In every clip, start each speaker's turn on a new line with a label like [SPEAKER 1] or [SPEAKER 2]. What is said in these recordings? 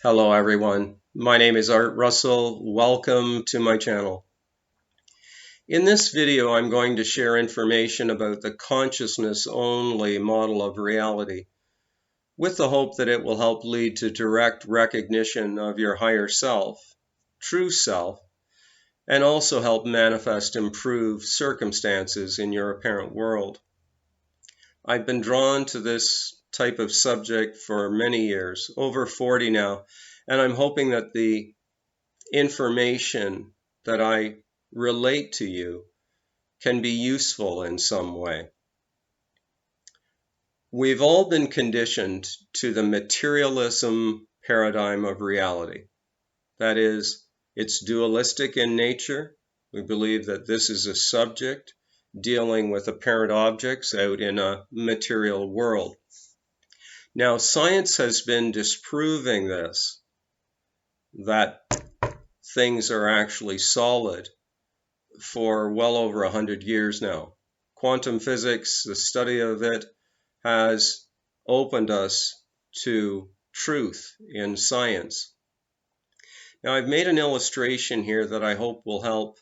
[SPEAKER 1] Hello everyone, my name is Art Russell. Welcome to my channel. In this video I'm going to share information about the consciousness-only model of reality with the hope that it will help lead to direct recognition of your higher self, true self, and also help manifest improved circumstances in your apparent world. I've been drawn to this type of subject for many years, over 40 now, and I'm hoping that the information that I relate to you can be useful in some way. We've all been conditioned to the materialism paradigm of reality. That is, it's dualistic in nature. We believe that this is a subject dealing with apparent objects out in a material world. Now, science has been disproving this, that things are actually solid, for well over 100 years now. Quantum physics, the study of it, has opened us to truth in science. Now, I've made an illustration here that I hope will help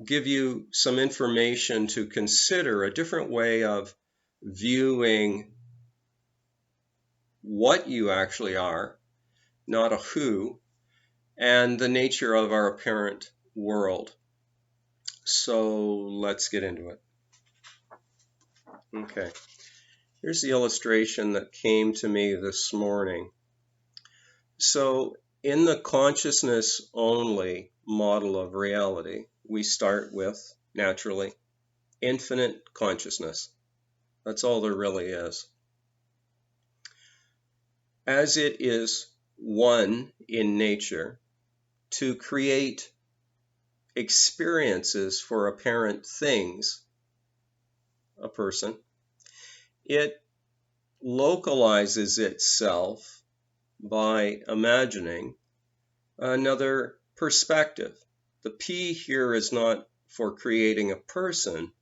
[SPEAKER 1] give you some information to consider a different way of viewing what you actually are, not a who, and the nature of our apparent world. So let's get into it. Okay, here's the illustration that came to me this morning. So in the consciousness-only model of reality, we start with, naturally, infinite consciousness. That's all there really is. As it is one in nature to create experiences for apparent things, a person, it localizes itself by imagining another perspective. The P here is not for creating a person,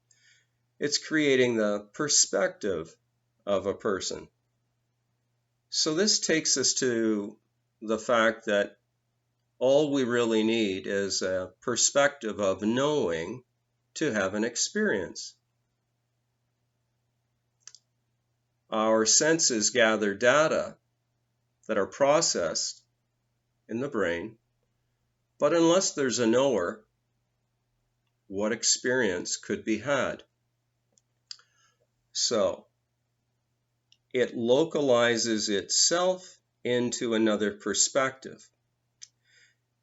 [SPEAKER 1] it's creating the perspective of a person. So this takes us to the fact that all we really need is a perspective of knowing to have an experience. Our senses gather data that are processed in the brain, but unless there's a knower, what experience could be had? So it localizes itself into another perspective.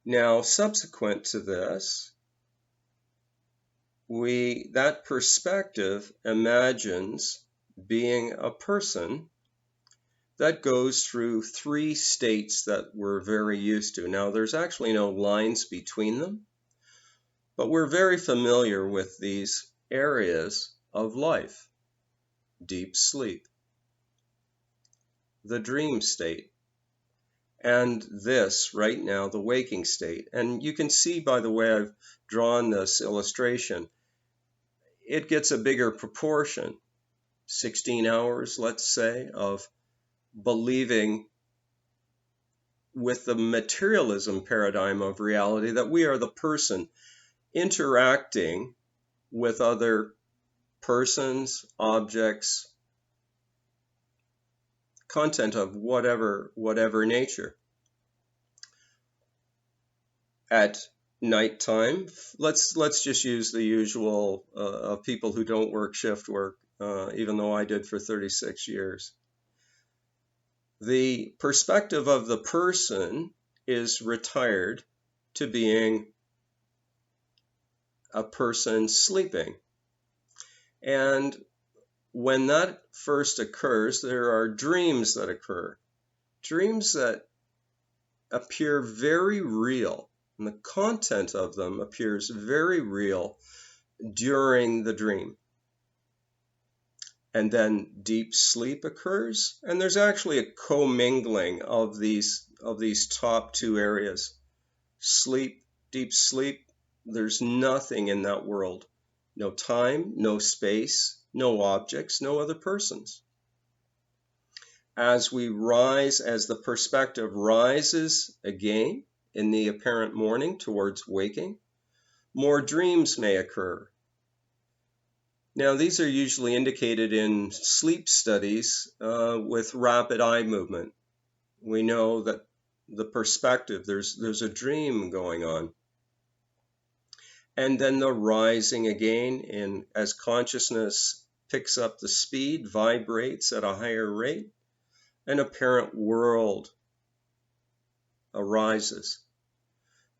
[SPEAKER 1] Now, subsequent to this, that perspective imagines being a person that goes through three states that we're very used to. Now, there's actually no lines between them, but we're very familiar with these areas of life. Deep sleep, the dream state, and this, right now, the waking state. And you can see by the way I've drawn this illustration, it gets a bigger proportion. 16 hours, let's say, of believing with the materialism paradigm of reality that we are the person interacting with other persons, objects, content of whatever nature. At nighttime, let's just use the usual of people who don't work shift work, even though I did for 36 years. The perspective of the person is retired to being a person sleeping. And when that first occurs, there are dreams that occur. Dreams that appear very real, and the content of them appears very real during the dream. And then deep sleep occurs, and there's actually a commingling of these top two areas. Sleep, deep sleep, there's nothing in that world. No time, no space, no objects, no other persons. as we rise, as the perspective rises again in the apparent morning towards waking, more dreams may occur. Now, these are usually indicated in sleep studies with rapid eye movement. We know that the perspective, there's a dream going on. And then the rising again, and as consciousness picks up the speed, vibrates at a higher rate, an apparent world arises.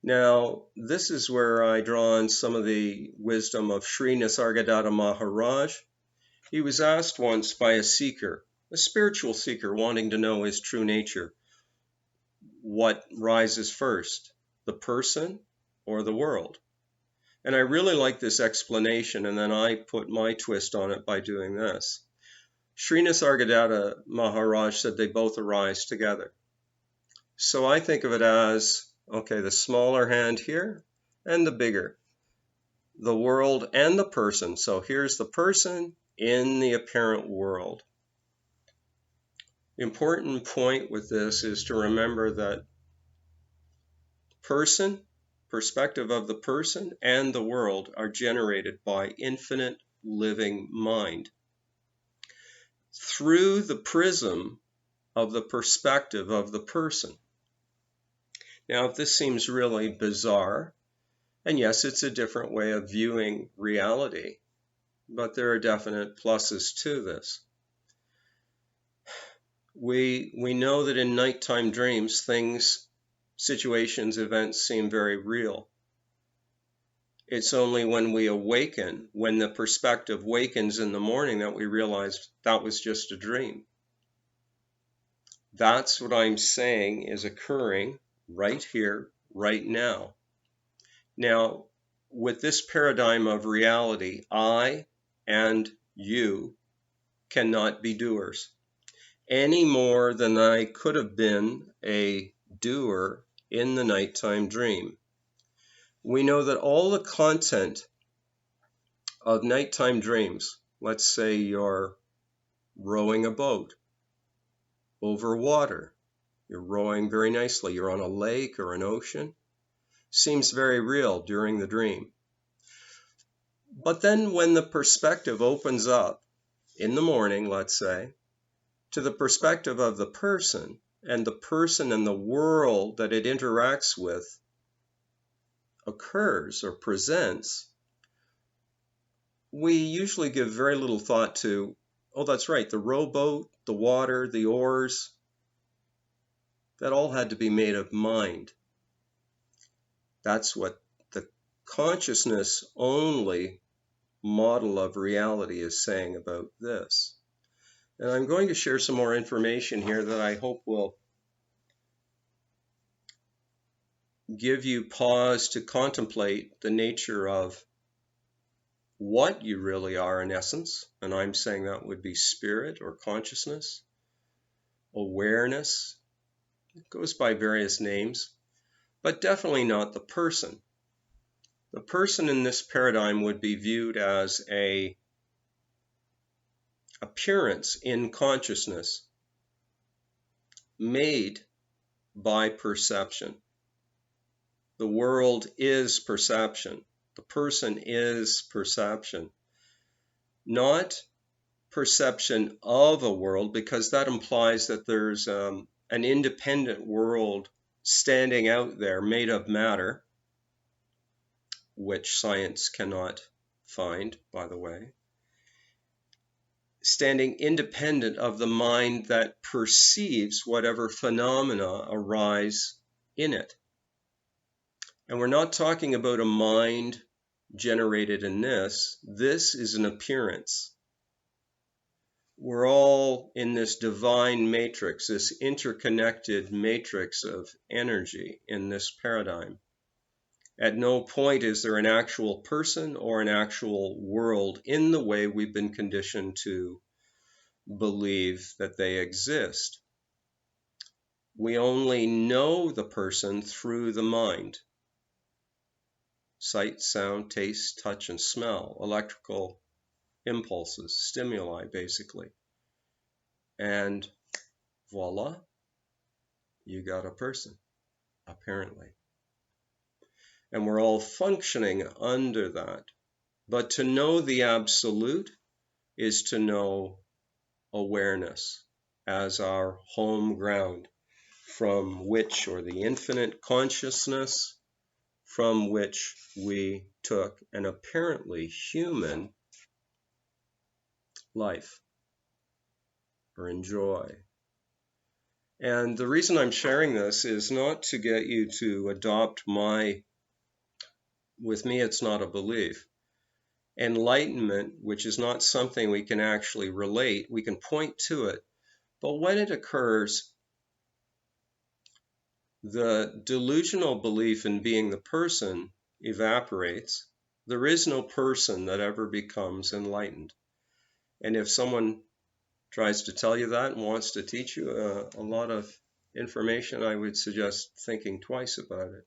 [SPEAKER 1] Now, this is where I draw on some of the wisdom of Sri Nisargadatta Maharaj. He was asked once by a seeker, a spiritual seeker wanting to know his true nature, what rises first, the person or the world? And I really like this explanation, and then I put my twist on it by doing this. Sri Nisargadatta Maharaj said they both arise together. So I think of it as, okay, the smaller hand here and the bigger, the world and the person. So here's the person in the apparent world. The important point with this is to remember that person, perspective of the person, and the world are generated by infinite living mind through the prism of the perspective of the person. Now, if this seems really bizarre, and yes, it's a different way of viewing reality, but there are definite pluses to this. We know that in nighttime dreams, things, situations, events seem very real. It's only when we awaken, when the perspective wakens in the morning, that we realize that was just a dream. That's what I'm saying is occurring right here, right now. Now, with this paradigm of reality, I and you cannot be doers any more than I could have been a doer in the nighttime dream. We know that all the content of nighttime dreams, let's say you're rowing a boat over water, you're rowing very nicely, you're on a lake or an ocean, seems very real during the dream. But then when the perspective opens up in the morning, let's say, to the perspective of the person and the world that it interacts with occurs or presents, we usually give very little thought to, oh, that's right, the rowboat, the water, the oars, that all had to be made of mind. That's what the consciousness only model of reality is saying about this. And I'm going to share some more information here that I hope will give you pause to contemplate the nature of what you really are in essence. And I'm saying that would be spirit or consciousness, awareness. It goes by various names, but definitely not the person. The person in this paradigm would be viewed as an appearance in consciousness made by perception. The world is perception. The person is perception. Not perception of a world, because that implies that there's an independent world standing out there made of matter, which science cannot find, by the way, standing independent of the mind that perceives whatever phenomena arise in it. And we're not talking about a mind generated in this. This is an appearance. We're all in this divine matrix, this interconnected matrix of energy in this paradigm. At no point is there an actual person or an actual world in the way we've been conditioned to believe that they exist. We only know the person through the mind. Sight, sound, taste, touch, and smell, electrical impulses, stimuli, basically. And voila, you got a person, apparently. And we're all functioning under that. But to know the absolute is to know awareness as our home ground from which, or the infinite consciousness from which we took an apparently human life or enjoy. And the reason I'm sharing this is not to get you to adopt with me, it's not a belief. Enlightenment, which is not something we can actually relate, we can point to it. But when it occurs, the delusional belief in being the person evaporates. There is no person that ever becomes enlightened. And if someone tries to tell you that and wants to teach you a lot of information, I would suggest thinking twice about it.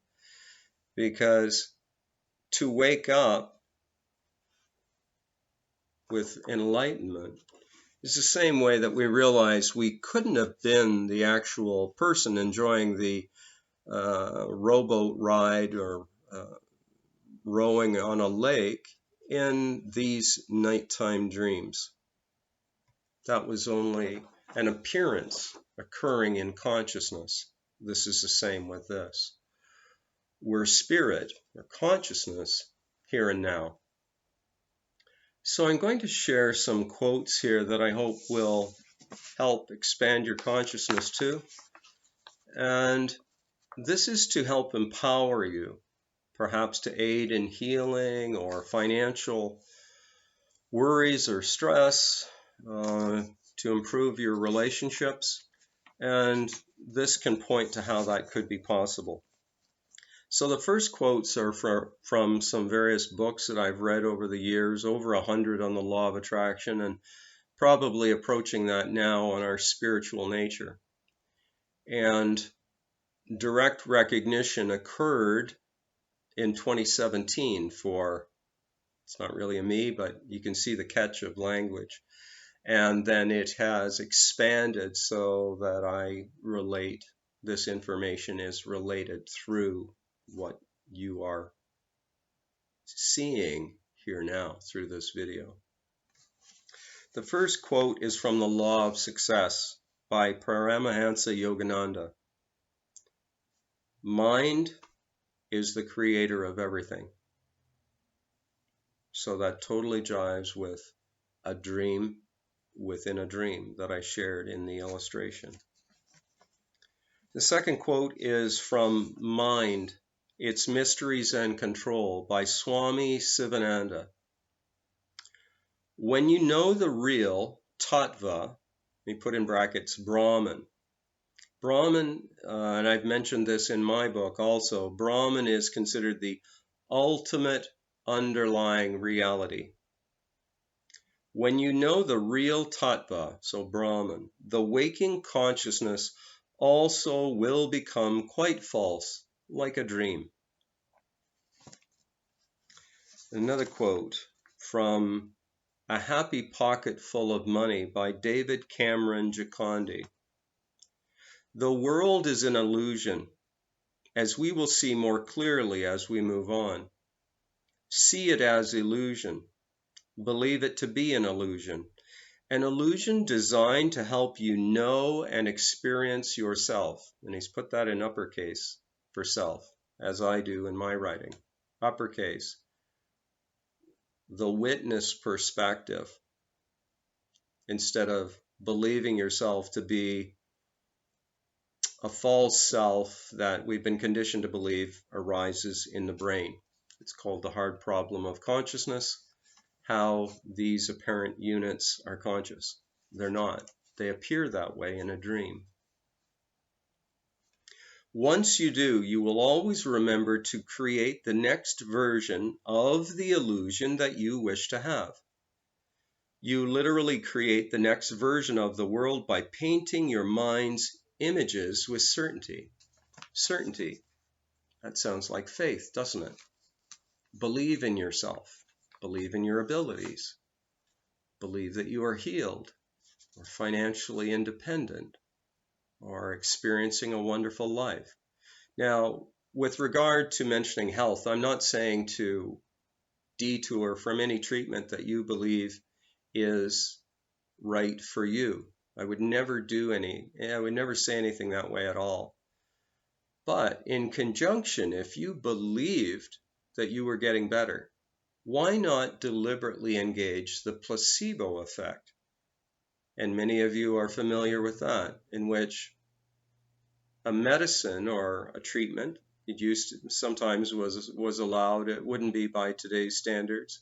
[SPEAKER 1] Because to wake up with enlightenment is the same way that we realize we couldn't have been the actual person enjoying the rowboat ride or rowing on a lake in these nighttime dreams. That was only an appearance occurring in consciousness. This is the same with this. We're spirit or consciousness here and now. So I'm going to share some quotes here that I hope will help expand your consciousness too. And this is to help empower you, perhaps to aid in healing or financial worries or stress, to improve your relationships. And this can point to how that could be possible. So the first quotes are from some various books that I've read over the years, over 100 on the law of attraction, and probably approaching that now on our spiritual nature. And direct recognition occurred in 2017 for, it's not really a me, but you can see the catch of language. And then it has expanded so that I relate, this information is related through what you are seeing here now through this video. The first quote is from The Law of Success by Paramahansa Yogananda. Mind is the creator of everything. So that totally jives with a dream within a dream that I shared in the illustration. The second quote is from Mind, Its Mysteries and Control by Swami Sivananda. When you know the real tattva, we put in brackets Brahman. Brahman, and I've mentioned this in my book also, Brahman is considered the ultimate underlying reality. When you know the real tattva, so Brahman, the waking consciousness also will become quite false, like a dream. Another quote from A Happy Pocket Full of Money by David Cameron Giocondi. The world is an illusion, as we will see more clearly as we move on. See it as illusion. Believe it to be an illusion designed to help you know and experience yourself. And he's put that in uppercase for self, as I do in my writing. Uppercase. The witness perspective, instead of believing yourself to be a false self that we've been conditioned to believe arises in the brain. It's called the hard problem of consciousness. How these apparent units are conscious. They're not. They appear that way in a dream. Once you do, you will always remember to create the next version of the illusion that you wish to have. You literally create the next version of the world by painting your mind's images with certainty. Certainty. That sounds like faith, doesn't it? Believe in yourself. Believe in your abilities. Believe that you are healed or financially independent or experiencing a wonderful life. Now, with regard to mentioning health, I'm not saying to detour from any treatment that you believe is right for you. I would never I would never say anything that way at all. But in conjunction, if you believed that you were getting better, why not deliberately engage the placebo effect? And many of you are familiar with that, in which a medicine or a treatment, it used to, sometimes was allowed, it wouldn't be by today's standards.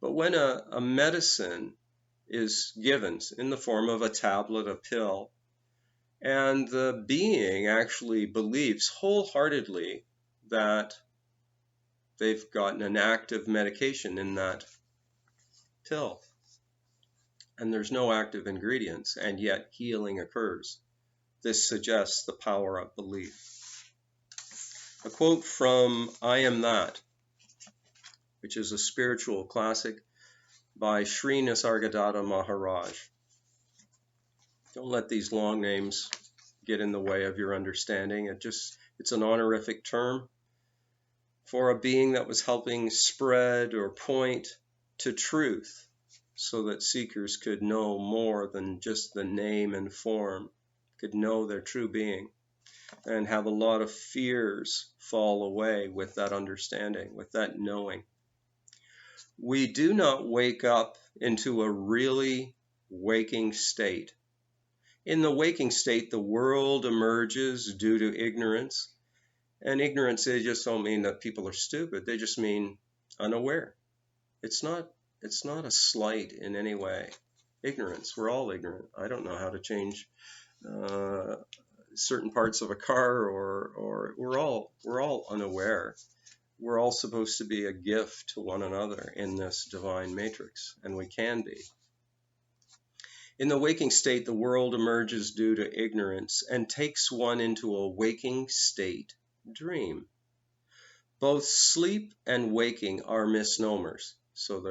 [SPEAKER 1] But when a medicine is given in the form of a tablet, a pill, and the being actually believes wholeheartedly that they've gotten an active medication in that pill, and there's no active ingredients, and yet healing occurs. This suggests the power of belief. A quote from I Am That, which is a spiritual classic by Sri Nisargadatta Maharaj. Don't let these long names get in the way of your understanding. It's an honorific term for a being that was helping spread or point to truth so that seekers could know more than just the name and form, could know their true being, and have a lot of fears fall away with that understanding, with that knowing. We do not wake up into a really waking state. In the waking state, the world emerges due to ignorance. And ignorance, they just don't mean that people are stupid. They just mean unaware. It's not a slight in any way. Ignorance, we're all ignorant. I don't know how to change certain parts of a car, or we're all unaware. We're all supposed to be a gift to one another in this divine matrix, and we can be. In the waking state, the world emerges due to ignorance and takes one into a waking state dream. Both sleep and waking are misnomers, so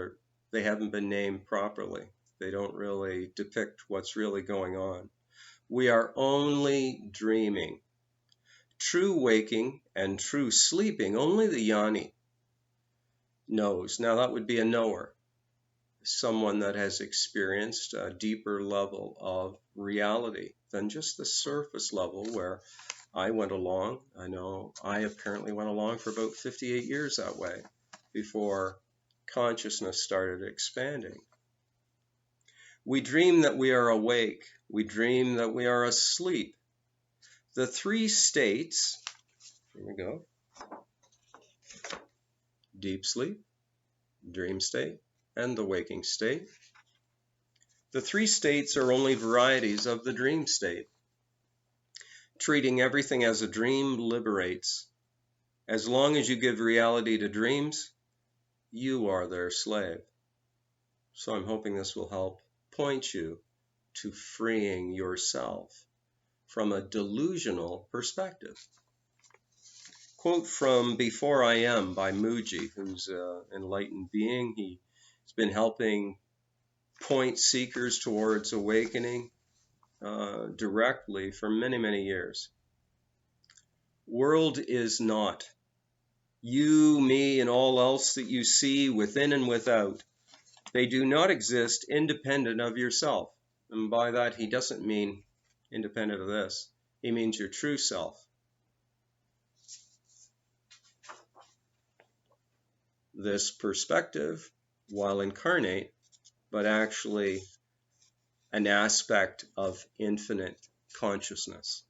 [SPEAKER 1] they haven't been named properly. They don't really depict what's really going on. We are only dreaming. True waking and true sleeping, only the Jnani knows. Now that would be a knower, someone that has experienced a deeper level of reality than just the surface level where I went along. I know I apparently went along for about 58 years that way before consciousness started expanding. We dream that we are awake. We dream that we are asleep. The three states, here we go, deep sleep, dream state, and the waking state. The three states are only varieties of the dream state. Treating everything as a dream liberates. As long as you give reality to dreams, you are their slave. So I'm hoping this will help point you to freeing yourself from a delusional perspective. Quote from Before I Am by Mooji, who's an enlightened being. He's been helping point seekers towards awakening directly for many, many years. World is not. You, me, and all else that you see within and without, they do not exist independent of yourself. And by that, he doesn't mean independent of this. He means your true self. This perspective, while incarnate, but actually an aspect of infinite consciousness.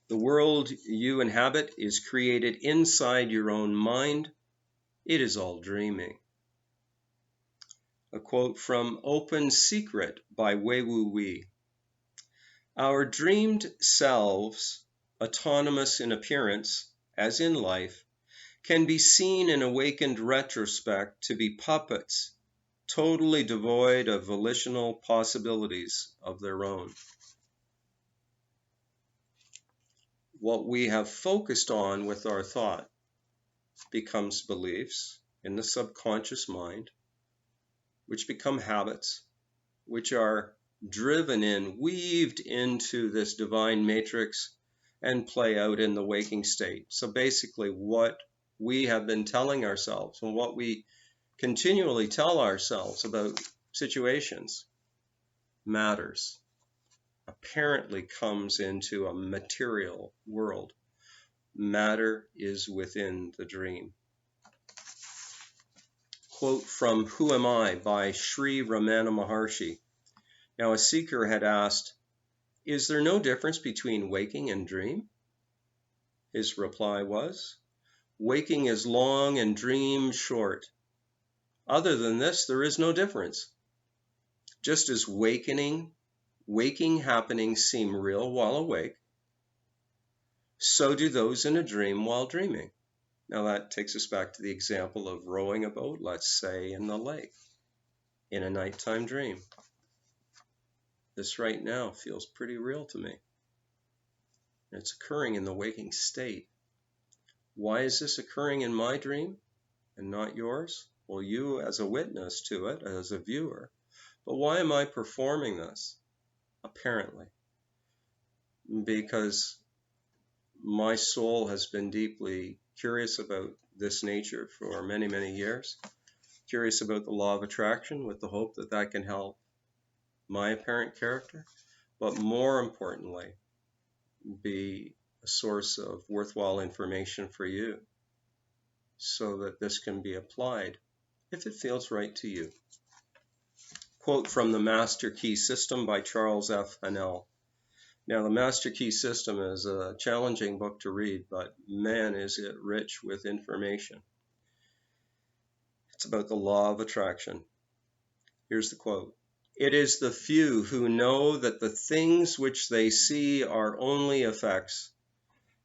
[SPEAKER 1] The world you inhabit is created inside your own mind. It is all dreaming. A quote from Open Secret by Wei Wu Wei. Our dreamed selves, autonomous in appearance, as in life, can be seen in awakened retrospect to be puppets, totally devoid of volitional possibilities of their own. What we have focused on with our thought becomes beliefs in the subconscious mind, which become habits, which are driven in, weaved into this divine matrix and play out in the waking state. So basically, what we have been telling ourselves and what we continually tell ourselves about situations matters, apparently comes into a material world. Matter is within the dream. Quote from Who Am I by Sri Ramana Maharshi. Now, a seeker had asked, "Is there no difference between waking and dream?" His reply was, "Waking is long and dream short. Other than this, there is no difference. Just as waking happenings seem real while awake, so do those in a dream while dreaming." Now that takes us back to the example of rowing a boat, let's say in the lake, in a nighttime dream. This right now feels pretty real to me. It's occurring in the waking state. Why is this occurring in my dream and not yours? Well, you as a witness to it, as a viewer. But why am I performing this? Apparently, because my soul has been deeply curious about this nature for many, many years. Curious about the law of attraction with the hope that that can help my apparent character, but more importantly, be a source of worthwhile information for you so that this can be applied if it feels right to you. Quote from the Master Key System by Charles F. Haanel. Now, the Master Key System is a challenging book to read, but man, is it rich with information. It's about the law of attraction. Here's the quote. "It is the few who know that the things which they see are only effects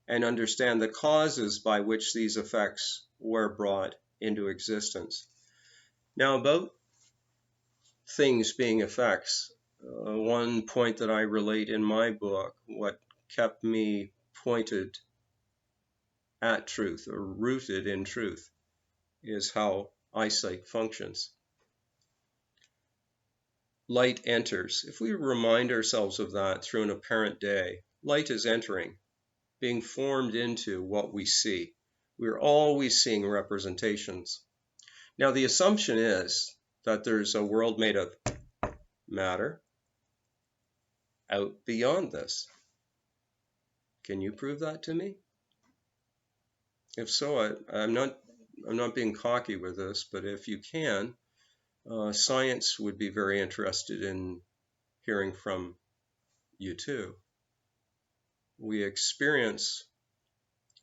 [SPEAKER 1] and understand the causes by which these effects were brought into existence." Now, about things being effects, one point that I relate in my book, what kept me pointed at truth or rooted in truth, is how eyesight functions. Light enters. If we remind ourselves of that through an apparent day, light is entering, being formed into what we see. We're always seeing representations. Now, the assumption is that there's a world made of matter out beyond this. Can you prove that to me? If so, I'm not being cocky with this, but if you can, science would be very interested in hearing from you too. We experience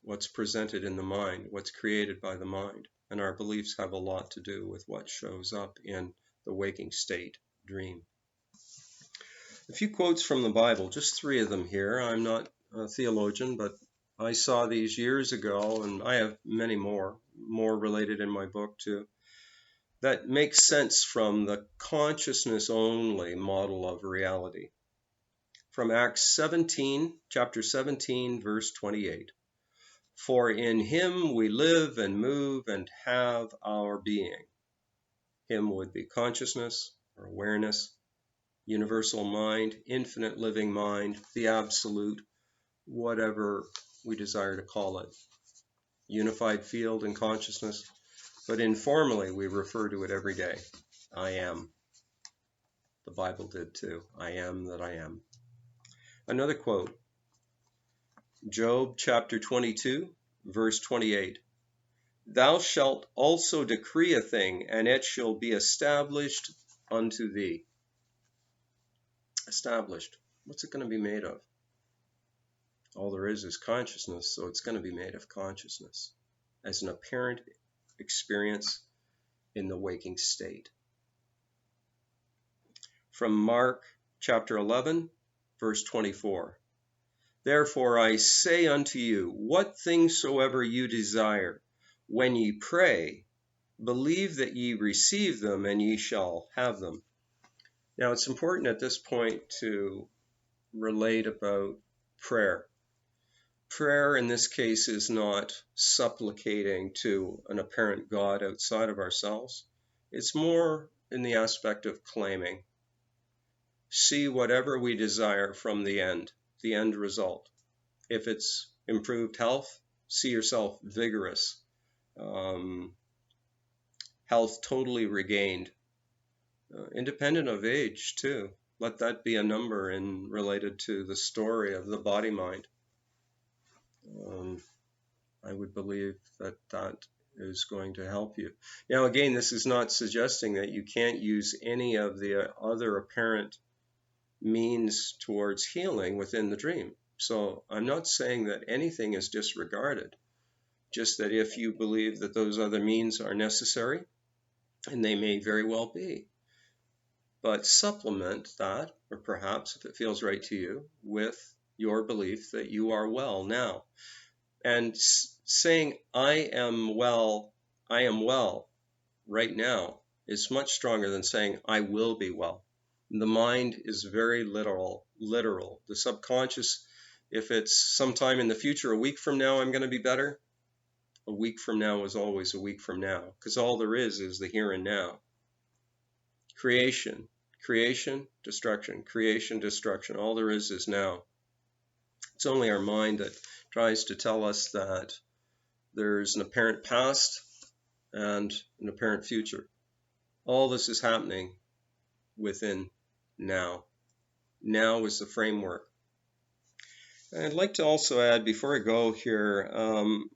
[SPEAKER 1] what's presented in the mind, what's created by the mind, and our beliefs have a lot to do with what shows up in the waking state dream. A few quotes from the Bible, just 3 of them here. I'm not a theologian, but I saw these years ago, and I have many more related in my book too, that make sense from the consciousness only model of reality. From Acts 17, chapter 17, verse 28. "For in him we live and move and have our being." Him would be consciousness or awareness, universal mind, infinite living mind, the absolute, whatever we desire to call it. Unified field in consciousness, but informally we refer to it every day. I am. The Bible did too. I am that I am. Another quote, Job chapter 22, verse 28. "Thou shalt also decree a thing, and it shall be established unto thee." Established. What's it going to be made of? All there is consciousness, so it's going to be made of consciousness as an apparent experience in the waking state. From Mark chapter 11, verse 24. "Therefore I say unto you, what things soever you desire, when ye pray, believe that ye receive them, and ye shall have them." Now, it's important at this point to relate about prayer. Prayer in this case is not supplicating to an apparent God outside of ourselves. It's more in the aspect of claiming. see whatever we desire from the end result. If it's improved health, see yourself vigorous, health totally regained, independent of age too. Let that be a number in related to the story of the body-mind. I would believe that that is going to help you. Now, again, this is not suggesting that you can't use any of the other apparent means towards healing within the dream. So I'm not saying that anything is disregarded, just that if you believe that those other means are necessary, and they may very well be, but supplement that, or perhaps if it feels right to you, with your belief that you are well now. And saying I am well right now is much stronger than saying I will be well. The mind is very literal. The subconscious, if it's sometime in the future, a week from now I'm going to be better, a week from now is always a week from now, because all there is the here and now. Creation, destruction, all there is now. It's only our mind that tries to tell us that there's an apparent past and an apparent future. All this is happening within now. Now is the framework. And I'd like to also add, before I go here,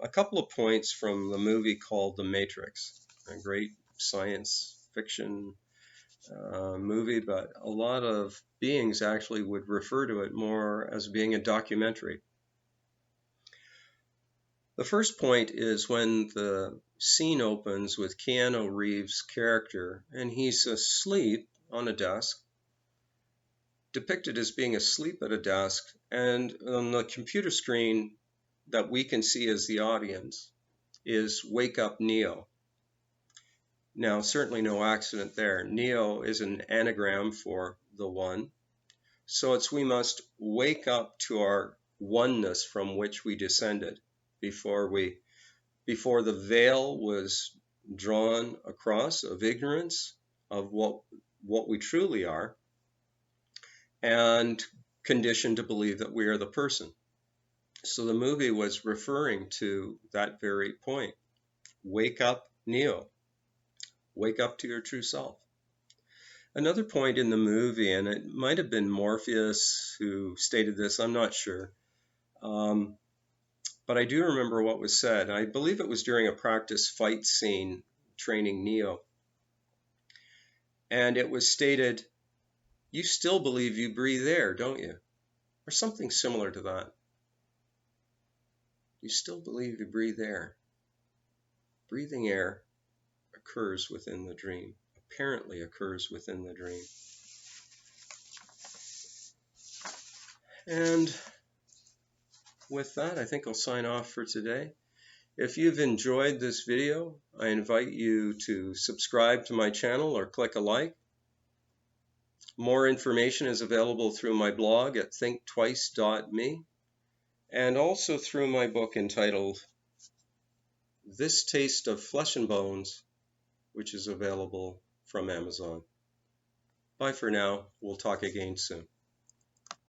[SPEAKER 1] a couple of points from the movie called The Matrix, a great science fiction movie, but a lot of beings actually would refer to it more as being a documentary. The first point is when the scene opens with Keanu Reeves' character, and he's asleep on a desk, depicted as being asleep at a desk, and on the computer screen that we can see as the audience is "Wake Up Neo." Now, certainly no accident there. Neo is an anagram for the one. So it's we must wake up to our oneness from which we descended before the veil was drawn across of ignorance of what we truly are, and conditioned to believe that we are the person. So the movie was referring to that very point. Wake up, Neo. Wake up to your true self. Another point in the movie, and it might have been Morpheus who stated this, I'm not sure, but I do remember what was said. I believe it was during a practice fight scene training Neo. And it was stated, "You still believe you breathe air, don't you?" Or something similar to that. You still believe you breathe air. Breathing air occurs within the dream, apparently occurs within the dream. And with that, I think I'll sign off for today. If you've enjoyed this video, I invite you to subscribe to my channel or click a like. More information is available through my blog at thinktwice.me, and also through my book entitled This Taste of Flesh and Bones, which is available from Amazon. Bye for now. We'll talk again soon.